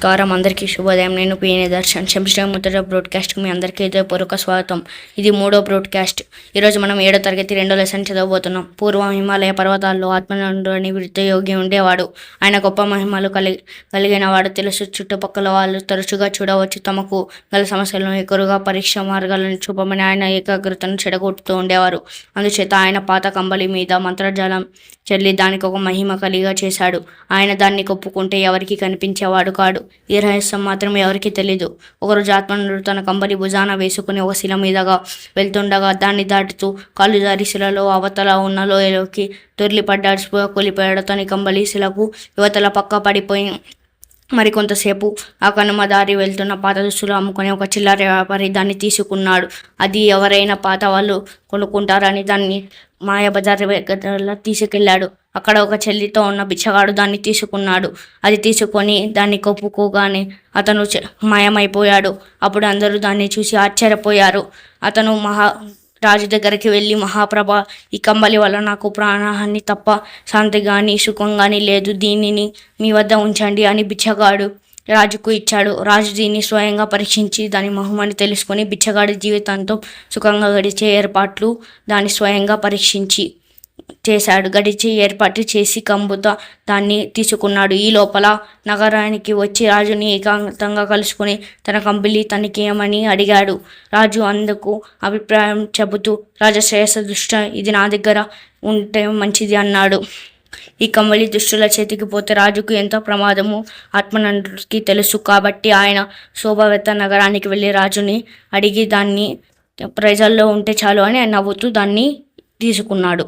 నమస్కారం, అందరికీ శుభోదయం. నేను పిఎన్ దర్శన్. సెమిస్టర్ మొదటి బ్రాడ్కాస్ట్కి మీ అందరికీ హృదయపూర్వక స్వాగతం. ఇది 3వ బ్రాడ్కాస్ట్. ఈరోజు మనం 7వ తరగతి 2వ లెసన్ చదవబోతున్నాం. పూర్వం హిమాలయ పర్వతాల్లో ఆత్మనండు అని వృత్తయోగి ఉండేవాడు. ఆయన గొప్ప మహిమలు కలిగిన వాడు తెలుసు. చుట్టుపక్కల వాళ్ళు తరచుగా చూడవచ్చు. తమకు గల సమస్యలను ఎక్కువగా పరీక్ష మార్గాలను చూపమని ఆయన ఏకాగ్రతను చెడగొట్టుతూ ఉండేవారు. అందుచేత ఆయన పాత కంబలి మీద మంత్రజాలం చల్లి దానికి ఒక మహిమ కలిగా చేశాడు. ఆయన దాన్ని కొప్పుకుంటే ఎవరికి కనిపించేవాడు కాడు. ఈ రహస్యం మాత్రం ఎవరికీ తెలీదు. ఒకరోజు ఆత్మనుడు తన కంబలి భుజాన వేసుకుని ఒక శిల మీదగా వెళ్తుండగా దాన్ని దాటుతూ కాళ్ళు జారి శిలలో అవతల ఉన్న లోయలోకి దొర్లిపడ్డాడు. స్పృహ కూలిపోయాడు. తన కంబలి శిలకు యువతల పక్క పడిపోయి మరికొంతసేపు ఆ కనుమ దారి వెళ్తున్న పాత దుస్తులు అమ్ముకునే ఒక చిల్లర వ్యాపారి దాన్ని తీసుకున్నాడు. అది ఎవరైనా పాత వాళ్ళు కొనుక్కుంటారని దాన్ని మాయాబజార్ దగ్గర తీసుకెళ్లాడు. అక్కడ ఒక చెల్లితో ఉన్న బిచ్చగాడు దాన్ని తీసుకున్నాడు. అది తీసుకొని దాన్ని కొప్పుకోగానే అతను మాయమైపోయాడు. అప్పుడు అందరూ దాన్ని చూసి ఆశ్చర్యపోయారు. అతను రాజు దగ్గరికి వెళ్ళి, మహాప్రభ, ఈ కంబలి వల్ల నాకు ప్రాణహాని తప్ప శాంతి కానీ సుఖం కానీ లేదు. దీనిని మీ వద్ద ఉంచండి అని బిచ్చగాడు రాజుకు ఇచ్చాడు. రాజు దీన్ని స్వయంగా పరీక్షించి దాని మహిమని తెలుసుకొని బిచ్చగాడి జీవితంతో సుఖంగా గడిచే ఏర్పాట్లు దాన్ని స్వయంగా పరీక్షించి చేశాడు. ఏర్పాటు చేసి కంబుతో దాన్ని తీసుకున్నాడు. ఈ లోపల నగరానికి వచ్చి రాజుని ఏకాంతంగా కలుసుకుని తన కంబలి తనకేమని అడిగాడు. రాజు అందుకు అభిప్రాయం చెబుతూ, రాజశ్రేయస్సు దృష్ట్యా ఇది నా దగ్గర ఉంటే మంచిది అన్నాడు. ఈ కంబలి దుష్టుల చేతికి పోతే రాజుకు ఎంతో ప్రమాదము ఆత్మనందుడికి తెలుసు. కాబట్టి ఆయన శోభావేత్త నగరానికి వెళ్ళి రాజుని అడిగి దాన్ని ప్రజల్లో ఉంటే చాలు అని నవ్వుతూ దాన్ని తీసుకున్నాడు.